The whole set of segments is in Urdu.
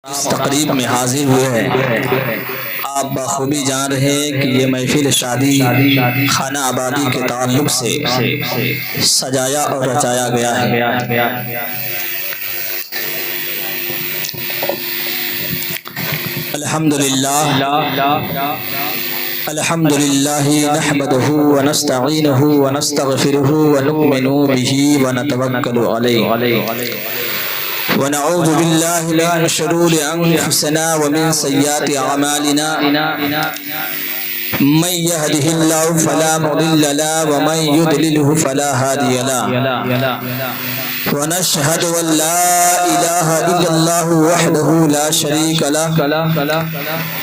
اس تقریب میں حاضر ہوئے ہیں، آپ بخوبی جان رہے ہیں کہ یہ محفل شادی خانہ آبادی کے تعلق سے سجایا اور رچایا گیا ہے۔ الحمدللہ نحمده ونستعینه ونستغفره ونؤمن به ونتوکل علیہ ونعوذ باللہ من شرور انفسنا ومن سیئات اعمالنا من يهده الله فلا مضل له ومن يضلل فلا هادي له ونشهد ان لا اله الا الله وحده لا شريك له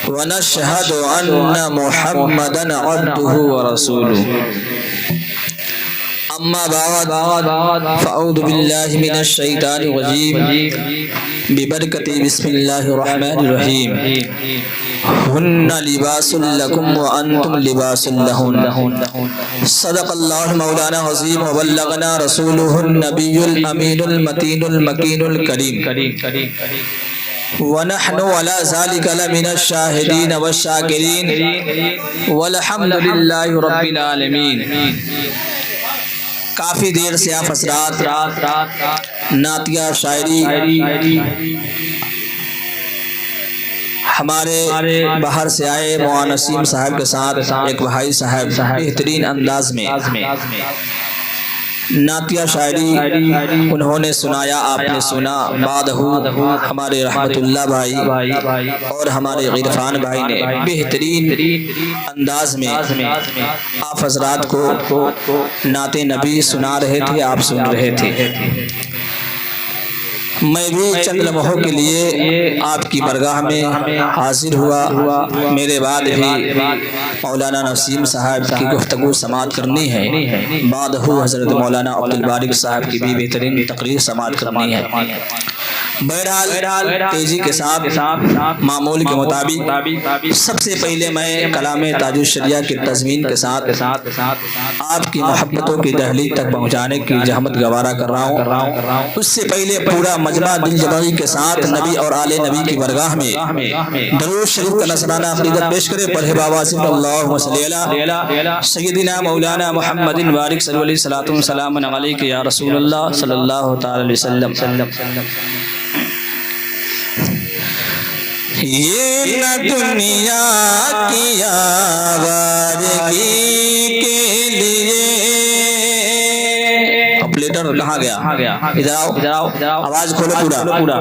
ونشهد ان محمدا عبده ورسوله اما بعد فاعوذ بالله من الشیطان الرجیم ببرکت بسم اللہ الرحمن الرحیم ہن لباس لکم وانتم لباس لہن صدق اللہ مولانا عظیم وبلغنا رسولہ النبی الامین المتین المکین الکریم ونحن على ذلك لمن الشاهدين والشاكرين والحمد لله رب العالمين۔ کافی دیر سے آپ حضرات نعتیہ شاعری ہمارے باہر سے آئے مولانا نسیم صاحب کے ساتھ ایک بھائی صاحب بہترین انداز میں نعتیہ شاعری انہوں نے سنایا، آپ نے سنا۔ بعد ہمارے رحمت اللہ بھائی اور ہمارے عرفان بھائی نے بہترین انداز میں آپ حضرات کو نعت نبی سنا رہے تھے، آپ سن رہے تھے۔ میں بھی چند لمحوں کے لیے آپ کی برگاہ میں حاضر ہوا، میرے بعد بھی مولانا نسیم صاحب کی گفتگو سماعت کرنی ہے، بعد حضرت مولانا عبدالبارک صاحب کی بھی بہترین تقریر سماعت کرنی ہے۔ بہرحال تیزی کے ساتھ معمول کے مطابق سب سے پہلے میں کلام تاج الشریعہ کی تضمین کے ساتھ آپ کی محبتوں کی دہلیز تک پہنچانے کی زحمت گوارا کر رہا ہوں۔ اس سے پہلے پورا مجمع دل جمعی کے ساتھ نبی اور آل نبی کی برگاہ میں درود شریف کا نذرانہ عقیدت پیش کرے۔ پڑھے باواسط اللہم صلی علی سیدنا مولانا محمد بارک صلی اللہ علیہ وسلم علیک یا رسول اللہ صلی اللہ تعالی علیہ وسلم۔ یہ نہ دنیا کی آوارگی کے لیے، اپلیٹر کہاں گیا؟ ادھر آؤ، آواز کھولو پورا۔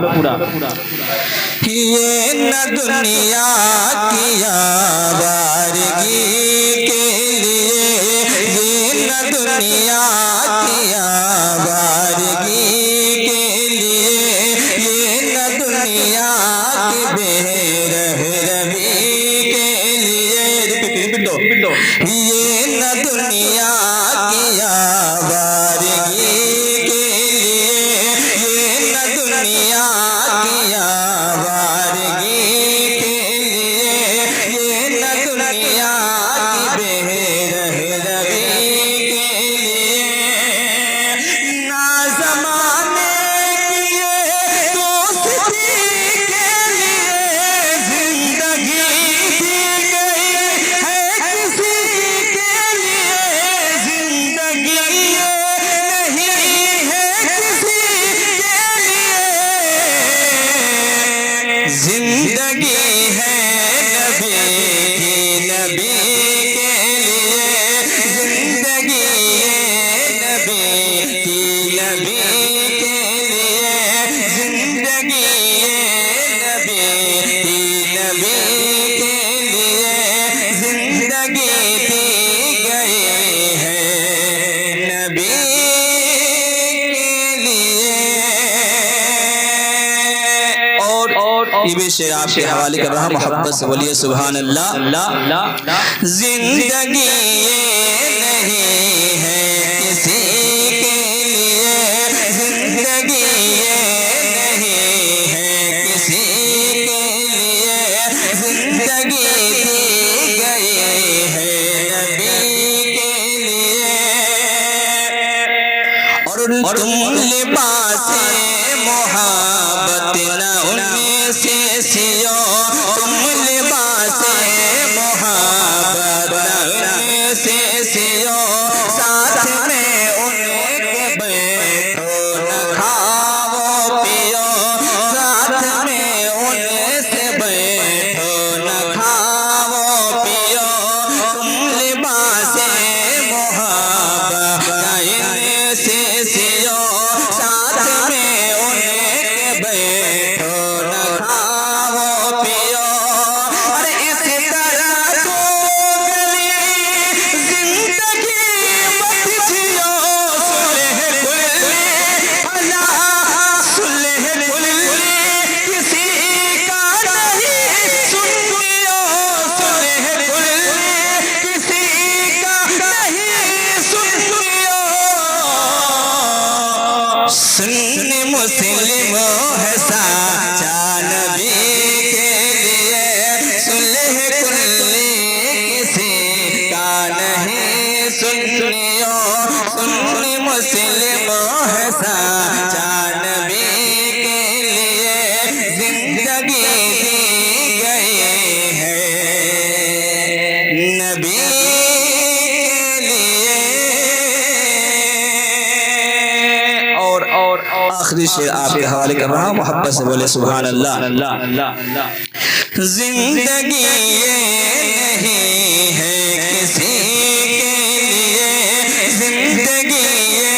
یہ نہ دنیا کی آوارگی کے لیے، یہ نہ دنیا کی آوارگی کے لیے، یہ نہ دنیا یہ نہ دنیا کی آوارگی کے لیے، یہ نہ دنیا کی آوارگی کے لیے، یہ نہ دنیا کی بے رہبری کے لیے، نہ زمانے کی دوستی کے لیے زندگی دی گئی ہے، زندگی ہے نبی کے لیے، زندگی ہے نبی کے لیے، زندگی ہے نبی کے لیے، زندگی دی گئی ہے نبی کے لیے۔ یہ بھی شعر آپ کے حوالے کر رہا، محبت سے بولیے سبحان اللہ۔ زندگی نہیں ہے کسی کے لیے، زندگی نہیں ہے کسی کے لیے، زندگی دی گئی ہے نبی کے لیے۔ اور تم لباس محبت نہ ان میں سے سیو تم لباس محبت، ان سے سیو ساتھ میں ان کے بیٹھو نہ کھاؤ پیو، ساتھ میں ان سے بیٹھو نہ کھاؤ پیو، تم لباس محبت ان سے سیو ساتھ میں ان کے بیٹھو نہ کھاؤ پیو، اور اس طرح تو گلی زندگی مت جیو، صلح کلی بھلا صلح کلی کسی کا نہیں سنیو، صلح کلی کسی کا نہیں سنیو، سن مسلم ہے سچا نبی کے لیے، صلح کلی کسی کا نہیں سنیو، سن مسلم ہے سچا نبی کے لیے، زندگی دی گئی ہے نبی کے لیے۔ اور آخری شعر آپ کے حوالے کر رہا ہوں، محبت سے بولے سبحان اللہ۔ زندگی یہ نہیں ہے کسی کے لیے، زندگی یہ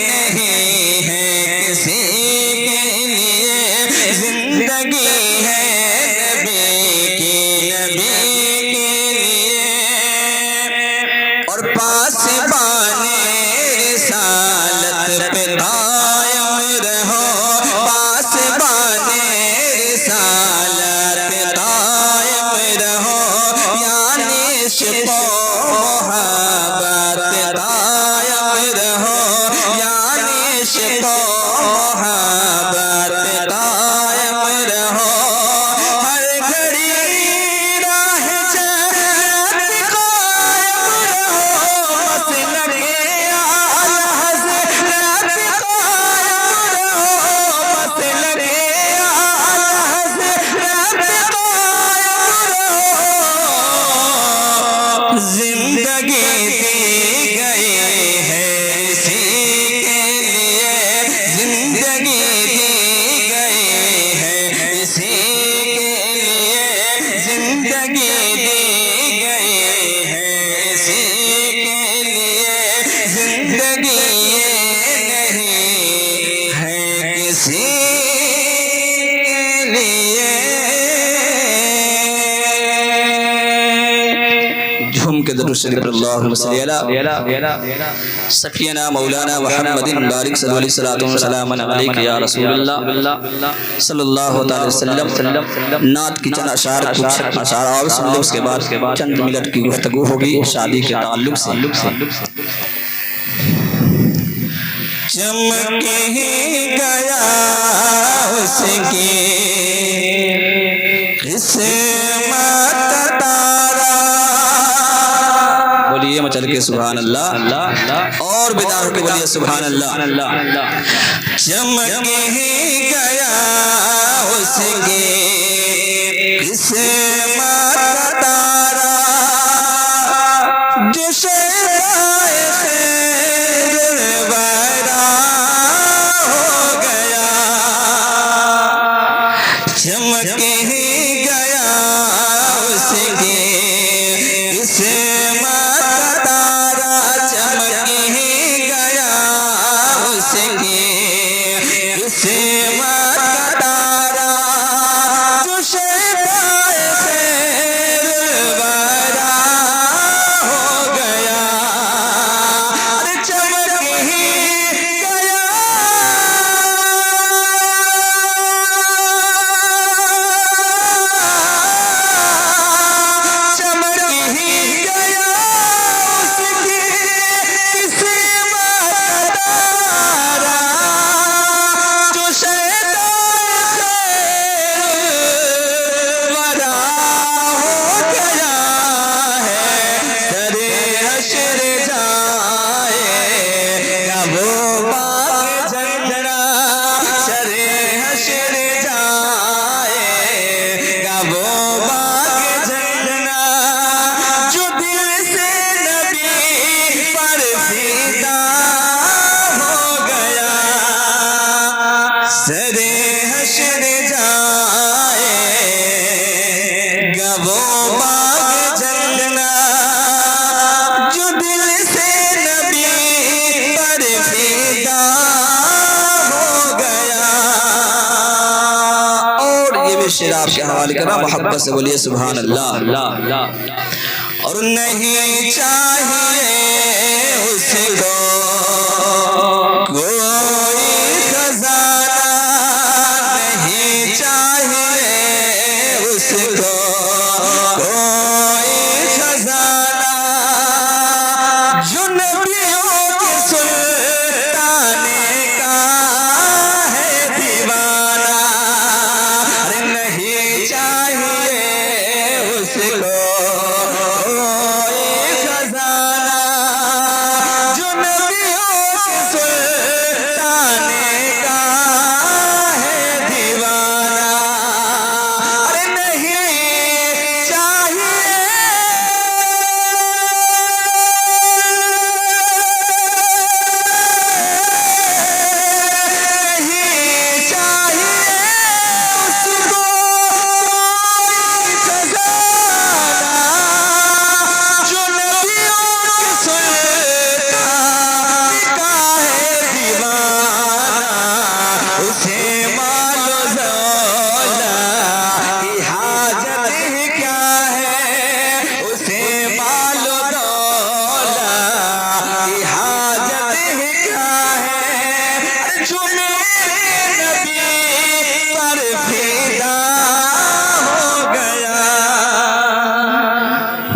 نہیں ہے کسی کے لیے، زندگی ہے نبی کے لیے، اور پاسبان رسالت پہ قائم رہو، پاسبان رسالت پہ قائم رہو، یعنی عشق و محبت پہ قائم رہو، یعنی عشق و محبت پہ قائم رہو، ہر گھڑی راہ جنت قائم رہو، مسلک اعلی حضرت قائم رہو، مسلک اعلی حضرت قائم رہو، زندگی دی گئی ہے اسی کے لیے، زندگی دی گئی ہے اسی کے لیے، زندگی دی گئی ہے اسی کے لیے، زندگی یہ نہیں ہے کسی کے لیے۔ جھوم کے درود شریف پر اللہم صلی علی سفینا مولانا محمد بارک صلی اللہ علیہ وسلم علیک یا رسول اللہ صلی اللہ تعالی وسلم۔ نعت کی چند اشعار کچھ اشعار اور سن لو، اس کے بعد چند منٹ کی گفتگو ہوگی شادی کے تعلق سے۔ چمک ہی گیا اس کی قسمت تارا، بولیے مچل کے سبحان اللہ، اور بیدار ہو کے بولیے سبحان اللہ۔ چمک ہی گیا اس کی قسمت تارا، جو شیدائے خیر الورا ہو گیا، چمک ہی گیا اس کی قسمت تارا، چمک ہی گیا اس کی قسمت تارا، جو شیدائے خیر الورا ہو گیا، چمک ہی گیا شعر آپ کے حوالے کر رہا ہوں، محبت سے بولیے سبحان اللہ۔ اور نہیں چاہیے اس کو کوئی خزانہ، نہیں چاہیے اس کو کوئی خزانہ، جو نبیوں کے سلطان کا ہے دیوانہ۔ ارے نہیں چاہیے اس کو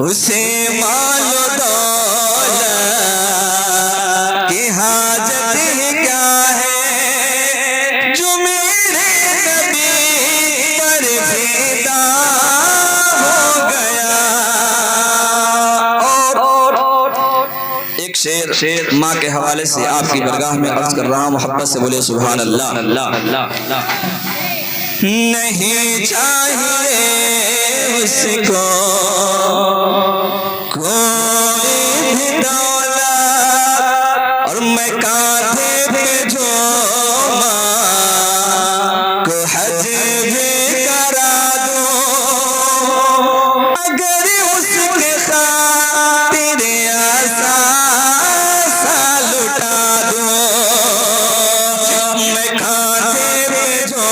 اسے مال و دولت کی حاجت ہی کیا ہے، جو میرے نبی پر فدا ہو گیا۔ اور ایک شعر ماں کے حوالے سے آپ کی برگاہ میں عرض کر رہا ہوں، محبت سے بولے سبحان اللہ۔ نہیں چاہیے اس کو کوئی بھی دولت، اور میں کاندھے پہ جو ماں کو حج بھی کرا دوں، اگر اس کے خاطر اثاثہ لٹا دوں، میں کاندھے پہ جو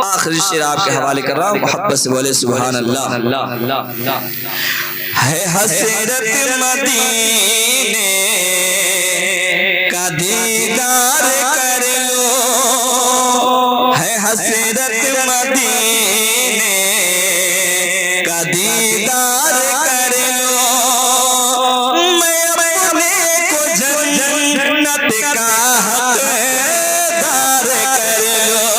آخری شعر آپ کے حوالے کر رہا ہوں، محبت سے بولے سبحان اللہ۔ ہے حسرت مدینے کا دیدار کر لو، ہے حسرت مدینے کا دیدار کر لو، میں اپنے کو جنت کا حقدار کر لو،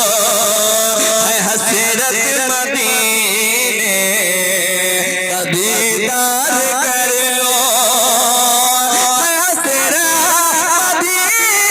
ہے حسرت مدینے کا دیدار کر لو، ہے حسرت مدینے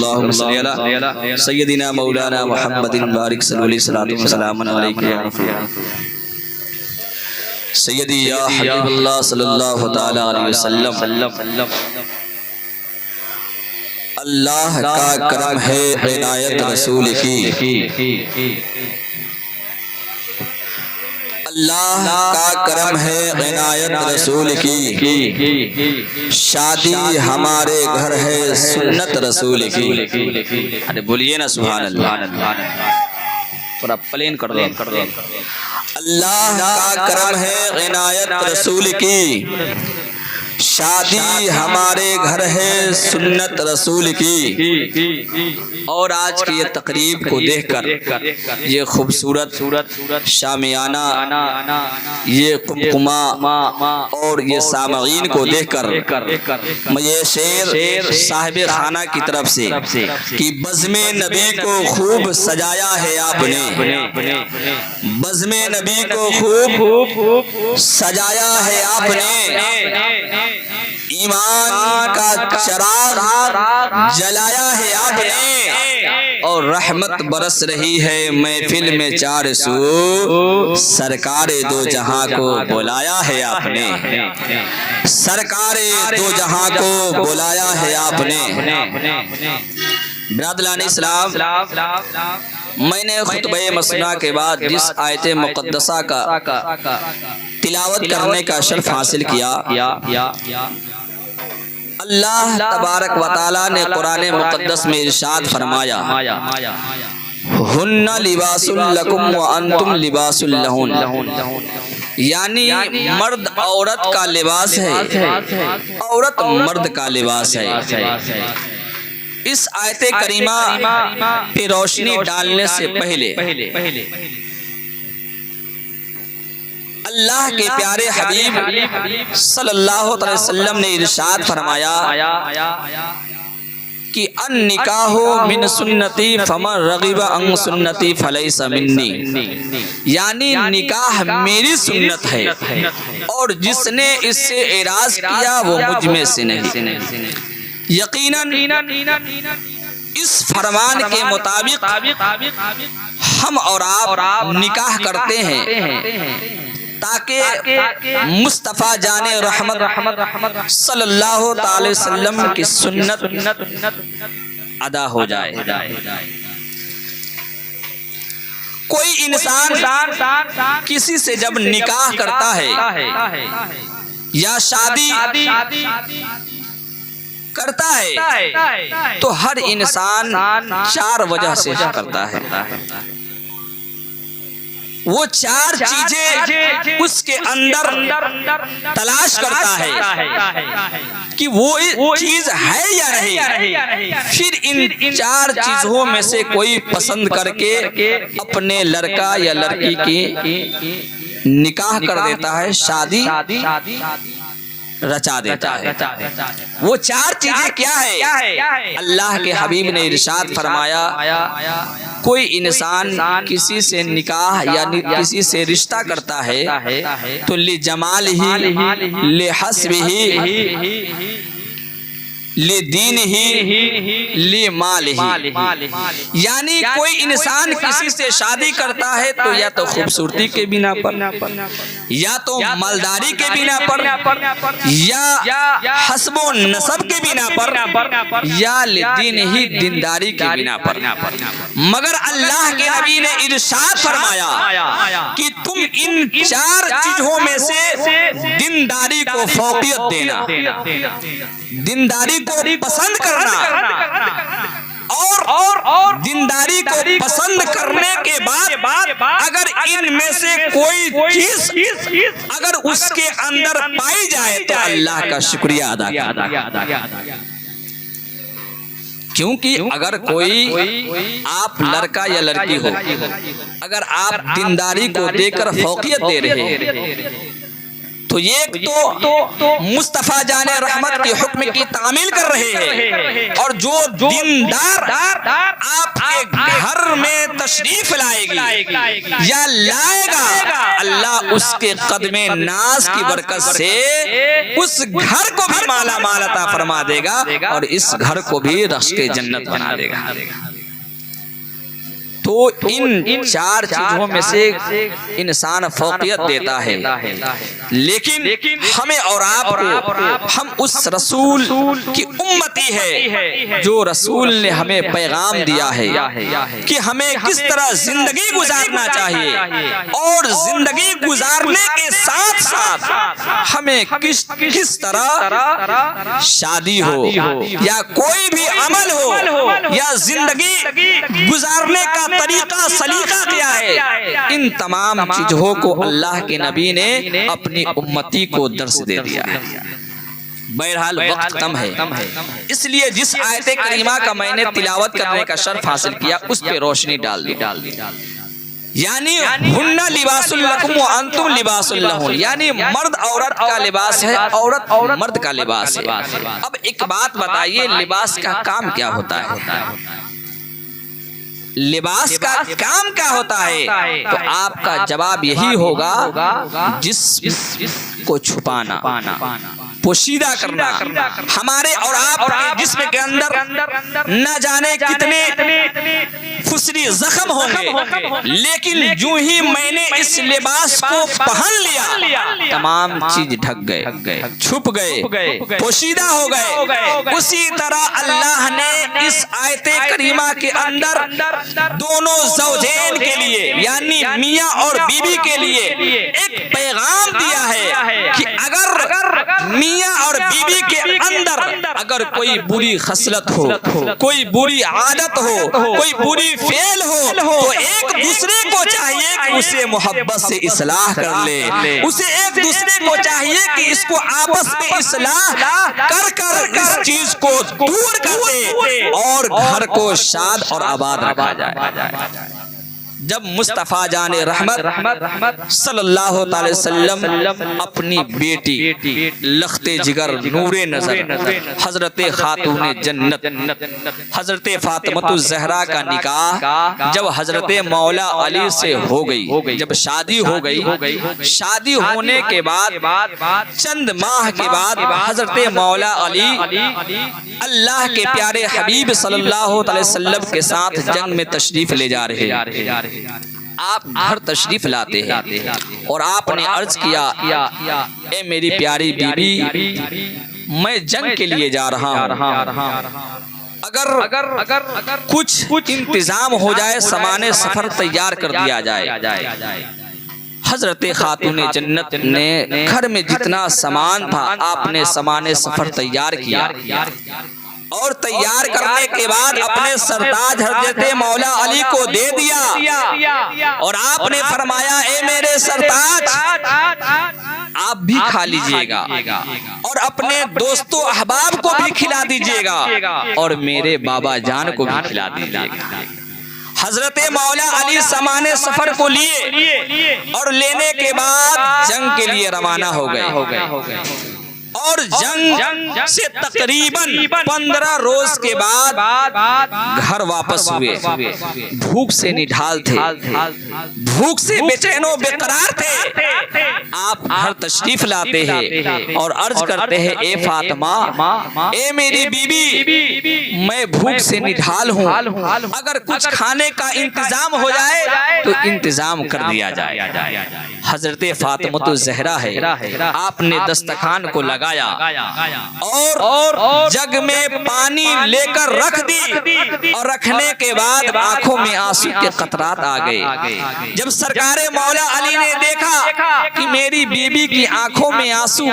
اللهم صل علی سیدنا مولانا محمد بارک صلی اللہ وسلم علیہ سیدی یا حبیب اللہ صلی اللہ تعالی علیہ وسلم۔ اللہ کا کرم ہے عنایت رسول کی، اللہ کا کرم ہے عنایت رسول کی، شادی ہمارے گھر ہے سنت رسول کی۔ ارے بولیے نا سبحان اللہ، تھوڑا پلین کر دو۔ اللہ کا کرم ہے عنایت رسول کی، شادی ہمارے گھر ہے سنت رسول کی۔ اور آج کی یہ تقریب کو دیکھ کر، یہ خوبصورت شامیانہ، یہ قمقمہ اور یہ سامعین کو دیکھ کر میں یہ شعر صاحب خانہ کی طرف سے کہ بزم نبی کو خوب سجایا ہے آپ نے، بزم نبی کو خوب سجایا ہے آپ نے، ایمان کا چراغ جلایا ہے آپ نے، اور رحمت برس رہی ہے محفل میں چار سو، سرکار دو جہاں کو بلایا ہے آپ نے، سرکار دو جہاں کو بلایا ہے آپ نے۔ برادران اسلام، میں نے خطبہ مسنہ کے بعد جس آیت مقدسہ کا تلاوت کرنے کا شرف حاصل کیا، اللہ تبارک و تعالی نے قرآن مقدس میں ارشاد فرمایا، ہن لباس لکم وانتم لباس لہن، یعنی مرد عورت کا لباس ہے، عورت مرد کا لباس ہے۔ اس آیت کریمہ پہ روشنی ڈالنے سے پہلے اللہ کے پیارے حبیب صلی اللہ علیہ وسلم نے ارشاد فرمایا کہ النکاح من سنتی فمن رغب عن سنتی فلیس منی، یعنی نکاح میری سنت ہے اور جس نے اس سے اعراض کیا وہ مجھ میں سے نہیں۔ یقیناً اس فرمان کے مطابق ہم اور آپ نکاح کرتے ہیں تاکہ مصطفیٰ جان رحمت صلی اللہ تعالی وسلم کی سنت ادا ہو جائے۔ کوئی انسان کسی سے جب نکاح کرتا ہے یا شادی کرتا ہے تو ہر انسان چار وجہ سے کرتا ہے۔ وہ چار چیزیں اس کے اندر تلاش کرتا ہے کہ وہ چیز ہے یا نہیں، پھر ان چار چیزوں میں سے کوئی پسند کر کے اپنے لڑکا یا لڑکی کی نکاح کر دیتا ہے، شادی رچا دیتا ہے۔ وہ چار چیزیں کیا ہے؟ اللہ کے حبیب نے ارشاد فرمایا، کوئی انسان کسی سے نکاح یعنی کسی سے رشتہ کرتا ہے تو لجمال ہی، لحسب ہی، لدین ہی، لمال ہی، یعنی کوئی انسان کسی سے شادی کرتا ہے تو یا تو خوبصورتی کے بنا پر، یا تو مالداری کے بنا پر، یا حسب و نسب کے بنا پر، یا لدین ہی، دینداری کے بنا پر۔ مگر اللہ کے نبی نے ارشاد فرمایا کہ تم ان چار چیزوں میں سے دینداری کو فوقیت دینا، دینداری کو پسند کرنا، اور دینداری کو پسند کرنے کے بعد اگر ان میں سے کوئی چیز اگر اس کے اندر پائی جائے تو اللہ کا شکریہ ادا کرنا۔ کیونکہ اگر کوئی آپ لڑکا یا لڑکی ہو، اگر آپ دینداری کو دے کر فوقیت دے رہے تو ایک تو مصطفیٰ جان رحمت کے حکم کی تعمیل کر رہے ہیں، اور جو دیندار آپ کے گھر میں تشریف لائے گی یا لائے گا، اللہ اس کے قدم ناز کی برکت سے اس گھر کو بھی مالا مال عطا فرما دے گا اور اس گھر کو بھی رشک جنت بنا دے گا۔ تو ان چار چیزوں میں سے انسان فوقیت دیتا ہے، لیکن ہمیں اور آپ کو، ہم اس رسول کی امتی ہے جو رسول نے ہمیں پیغام دیا ہے کہ ہمیں کس طرح زندگی گزارنا چاہیے، اور زندگی گزارنے کے ساتھ ساتھ ہمیں کس طرح شادی ہو یا کوئی بھی عمل ہو یا زندگی گزارنے کا طریقہ سلیقہ کیا ہے، ان تمام چیزوں کو اللہ کے نبی نے اپنی امتی کو درس دے دیا ہے۔ بہرحال وقت کم ہے، اس لیے جس آیت کریمہ کا میں نے تلاوت کرنے کا شرف حاصل کیا اس پہ روشنی ڈال دی، یعنی ہن لباس لکم وانتم لباس لہن، یعنی مرد عورت کا لباس ہے، عورت مرد کا لباس ہے۔ اب ایک بات بتائیے، لباس کا کام کیا ہوتا ہے؟ لباس کا کام کیا ہوتا ہے؟ تو آپ کا جواب یہی ہوگا، جسم کو چھپانا، پوشیدہ کرنا۔ ہمارے اور آپ کے جسم کے اندر نہ جانے کتنے فسری زخم ہوں گے، لیکن جو ہی میں نے اس لباس کو پہن لیا تمام چیز ڈھک گئے، چھپ گئے، پوشیدہ ہو گئے۔ اسی طرح اللہ نے اس آیت کریمہ کے اندر دونوں زوجین کے لیے یعنی میاں اور بیوی کے لیے ایک پیغام دیا ہے کہ اگر میاں اور بیوی کے اندر اگر کوئی بری خصلت ہو، کوئی بری عادت ہو، کوئی بری فعل ہو، تو ایک دوسرے کو چاہیے کہ اسے محبت سے اصلاح کر لے، اسے ایک دوسرے کو چاہیے کہ اس کو آپس میں اصلاح کر اس چیز کو دور کر دے اور گھر کو شاد اور آباد رکھا جائے۔ جب مصطفیٰ جان رحمت صلی اللہ تعالی وسلم اپنی بیٹی لخت جگر نور نظر حضرت خاتون جنت حضرت فاطمہ الزہرا کا نکاح جب حضرت مولا علی سے ہو گئی، جب شادی ہو گئی، شادی ہونے کے بعد چند ماہ کے بعد حضرت مولا علی اللہ کے پیارے حبیب صلی اللہ تعالی وسلم کے ساتھ جنگ میں تشریف لے جا رہے ہیں۔ آپ گھر تشریف لاتے ہیں اور آپ نے عرض کیا، اے میری پیاری بیوی، میں جنگ کے لیے جا رہا ہوں، اگر کچھ انتظام ہو جائے، سامان سفر تیار کر دیا جائے۔ حضرت خاتون جنت نے گھر میں جتنا سامان تھا آپ نے سامان سفر تیار کیا، اور تیار کرنے کے بعد اپنے سرتاج حضرت مولا علی کو دے دیا، اور آپ نے فرمایا، اے میرے سرتاج، آپ بھی کھا لیجئے گا اور اپنے دوستوں احباب کو بھی کھلا دیجئے گا اور میرے بابا جان کو بھی کھلا دیجئے گا۔ حضرت مولا علی سامان سفر کو لیے اور لینے کے بعد جنگ کے لیے روانہ ہو گئے، اور جنگ سے تقریباً 15 روز کے بعد گھر واپس ہوئے۔ بھوک سے نڈھال تھے، بھوک سے بے چین و بے قرار تھے۔ آپ گھر تشریف لاتے ہیں اور عرض کرتے ہیں، اے فاطمہ، اے میری بیوی، میں بھوک سے نڈھال ہوں، اگر کچھ کھانے کا انتظام ہو جائے تو انتظام کر دیا جائے۔ حضرت فاطمہ الزہرا ہے، آپ نے دسترخوان کو لگایا اور جگ میں پانی لے کر رکھ دی، اور رکھنے کے بعد آنکھوں میں آنسو کے قطرات آ گئے۔ جب سرکار مولا علی نے دیکھا کہ میری بیوی کی آنکھوں میں آنسو،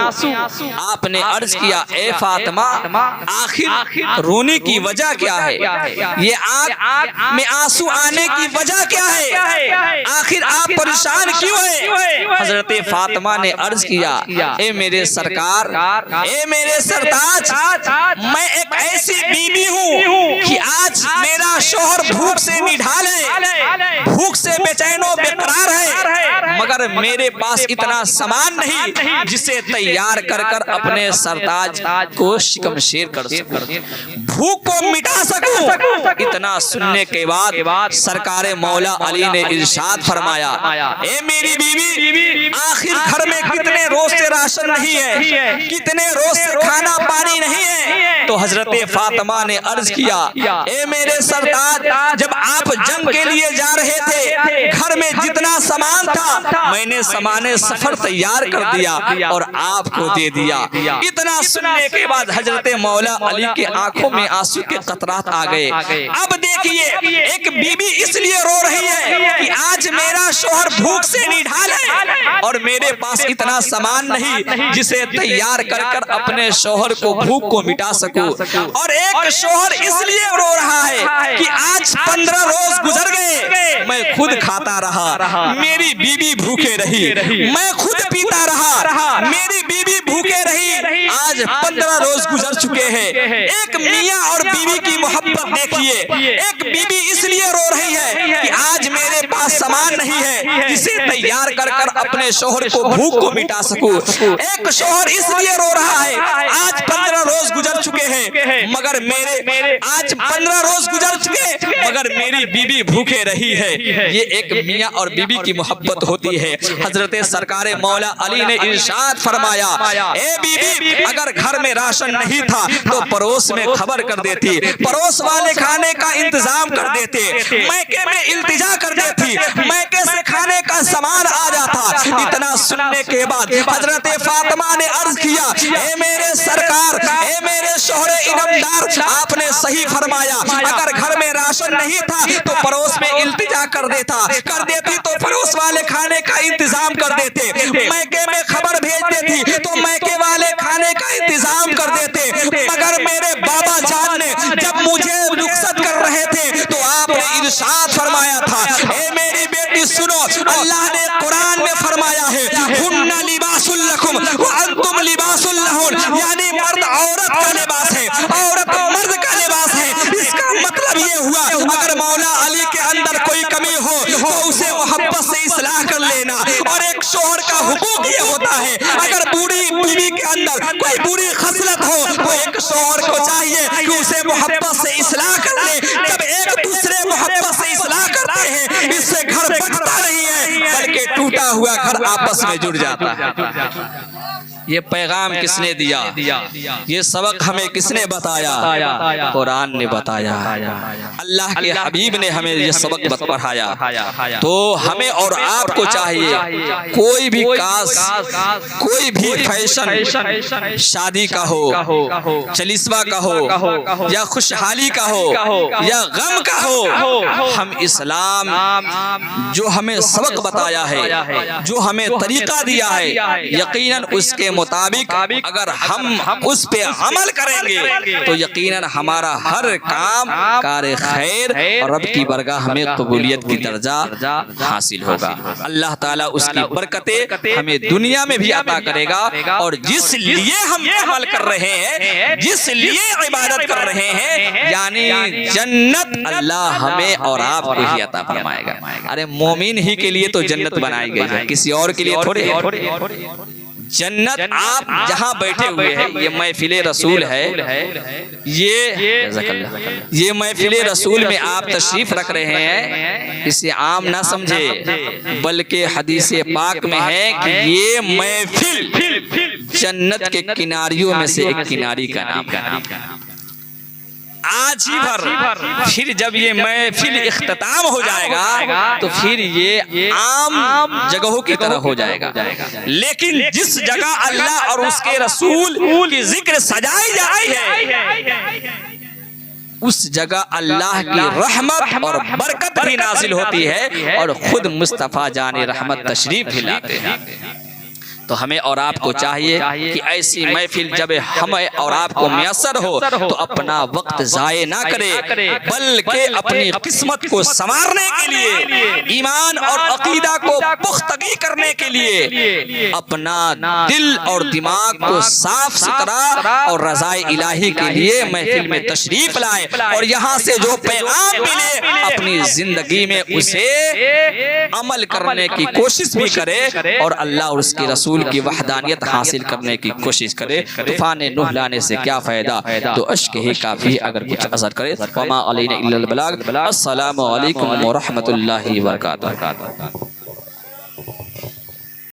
آپ نے عرض کیا، اے فاطمہ، آخر رونے کی وجہ کیا ہے؟ یہ آنکھ میں آنسو آنے کی وجہ کیا ہے؟ آخر آپ پریشان کیوں ہیں؟ حضرت فاطمہ نے عرض کیا، اے میرے سرکار، اے میرے سرتاج، میں ایک ایسی بیوی ہوں کہ آج میرا شوہر بھوک سے نڈھال ہے، بھوک سے بے چین و بے قرار ہے، مگر میرے پاس اتنا سامان نہیں جسے تیار کر کر اپنے سرتاج کو شکمشیر کر سکوں، بھوک کو مٹا سکوں۔ اتنا سننے کے بعد سرکار مولا علی نے ارشاد فرمایا، اے میری بیوی، آخر گھر میں کتنے روز سے راشن نہیں ہے، کتنے روز سے کھانا پانی نہیں ہے؟ تو حضرت فاطمہ نے عرض کیا، اے میرے سرتاج، جب آپ جنگ کے لیے جا رہے تھے گھر میں جتنا سامان تھا میں نے سامان سفر تیار کر دیا اور آپ کو دے دیا۔ اتنا سننے کے بعد حضرت مولا علی کے آنکھوں میں آنسو کے قطرات آ گئے۔ اب دیکھیے ایک بیوی اس لیے رو رہی ہے کہ آج میرا شوہر بھوک سے نڈھال ہے اور میرے پاس اتنا سامان نہیں جسے تیار کر کر اپنے شوہر کو بھوک کو مٹا سکوں، اور ایک شوہر اس لیے رو رہا ہے کہ آج 15 روز گزر گئے میں خود کھاتا رہا، میری بیوی بھوکے رہی، میں خود پیتا رہا، میری بیوی بھوکے رہی، آج 15 روز گزر چکے ہیں۔ ایک میاں اور بیوی کی محبت دیکھیے، ایک بیوی اس لیے رو رہی ہے کہ آج میرے پاس سامان نہیں ہے جسے تیار کر کر اپنے شوہر کو بھوک کو مٹا سکوں، ایک شوہر اس لیے رو رہا ہے آج 15 روز گزر چکے ہیں مگر آج 15 روز گزر چکے مگر میری بیوی بھوکے رہی ہے۔ یہ ایک میاں اور بیوی کی محبت ہوتی ہے۔ حضرت سرکار مولا علی نے ارشاد فرمایا، اے بیوی، اگر گھر میں راشن نہیں تھا تو پڑوس میں خبر کر دیتی، پڑوس والے کھانے کا انتظام کر دیتے، میکے میں التجا کر دیتی، میکے سے کھانے کا سامان آ جاتا۔ اتنا سننے کے بعد حضرت فاطمہ نے عرض کیا، اے میرے سرکار، اے میرے شوہر انعامدار، آپ نے صحیح فرمایا، اگر گھر میں راشن نہیں تھا تو پڑوس میں التجا کر دیتی تو پڑوس والے کھانے کا انتظام کر دیتے، میکے میں خبر بھیج دیتی تو میکے والے کھانے کا انتظام کر دیتے، مگر میرے بابا جان نے جب مجھے رخصت کر رہے تھے تو آپ نے ارشاد فرمایا تھا، اے میری بیٹی سنو، اللہ نے قرآن میں فرمایا ہے، ہن لباس لکم وانتم لباس لہن، یعنی مرد عورت کا لباس ہے، عورت مرد کا لباس ہے۔ اس کا مطلب یہ ہوا اگر مولا علی کے اندر کوئی کمی ہو تو اسے محبت سے اصلاح کر لینا، اور ایک شوہر کا حقوق یہ ہوتا ہے اگر بوڑھی بیوی کے اندر کوئی بری خصلت ہو تو ایک شوہر کو چاہیے کہ اسے محبت سے اصلاح کر لے۔ جب ایک دوسرے محبت سے اصلاح کرتے ہیں اس سے گھر بچتا نہیں ہے بلکہ ٹوٹا ہوا گھر آپس میں جڑ جاتا ہے۔ یہ پیغام کس نے دیا؟ یہ سبق ہمیں کس نے بتایا؟ قرآن نے بتایا، اللہ کے حبیب نے ہمیں یہ سبق پڑھایا۔ تو ہمیں اور آپ کو چاہیے کوئی بھی کاز، کوئی بھی فیشن، شادی کا ہو، چلیسوا کا ہو، یا خوشحالی کا ہو، یا غم کا ہو، ہم اسلام جو ہمیں سبق بتایا ہے، جو ہمیں طریقہ دیا ہے، یقیناً اس کے مطابق اگر ہم اس پہ عمل کریں گے تو یقیناً ہمارا ہر کام کار خیر اور رب کی بارگاہ ہمیں قبولیت کی درجہ حاصل ہوگا۔ اللہ تعالیٰ اس کی برکتیں ہمیں دنیا میں بھی عطا کرے گا، اور جس لیے ہم عمل کر رہے ہیں، جس لیے عبادت کر رہے ہیں، یعنی جنت، اللہ ہمیں اور آپ کو ہی عطا فرمائے گا۔ ارے مومن ہی کے لیے تو جنت بنائی گئی ہے، کسی اور کے لیے تھوڑی ہے۔ جنت آپ جہاں بیٹھے ہوئے ہیں، یہ محفل رسول ہے، یہ محفل رسول میں آپ تشریف رکھ رہے ہیں، اسے عام نہ سمجھے بلکہ حدیث پاک میں ہے کہ یہ محفل جنت کے کناریوں میں سے ایک کناری کا نام۔ آج ہی بھر پھر جب یہ محفل اختتام ہو جائے گا تو پھر یہ عام جگہوں کی طرح ہو جائے گا، لیکن جس جگہ اللہ اور اس کے رسول کی ذکر سجائی جاتی ہے اس جگہ اللہ کی رحمت اور برکت بھی نازل ہوتی ہے، اور خود مصطفیٰ جان رحمت تشریف بھی لاتے ہیں۔ تو ہمیں اور آپ کو چاہیے کہ ایسی محفل جب ہمیں اور آپ کو میسر ہو تو اپنا وقت ضائع نہ کرے، بلکہ اپنی قسمت کو سنوارنے کے لیے، ایمان اور عقیدہ کو پختگی کرنے کے لیے اپنا دل اور دماغ کو صاف ستھرا اور رضائے الہی کے لیے محفل میں تشریف لائے، اور یہاں سے جو پیغام ملے اپنی زندگی میں اسے عمل کرنے کی کوشش بھی کرے، اور اللہ اور اس کے رسول کی وحدانیت حاصل کرنے کی کوشش کرے۔ طوفان نوح لانے سے کیا فائدہ، تو اشک ہی کافی اگر کچھ اثر کرے۔ وما علینا الا البلاغ۔ السلام علیکم ورحمۃ اللہ وبرکاتہ۔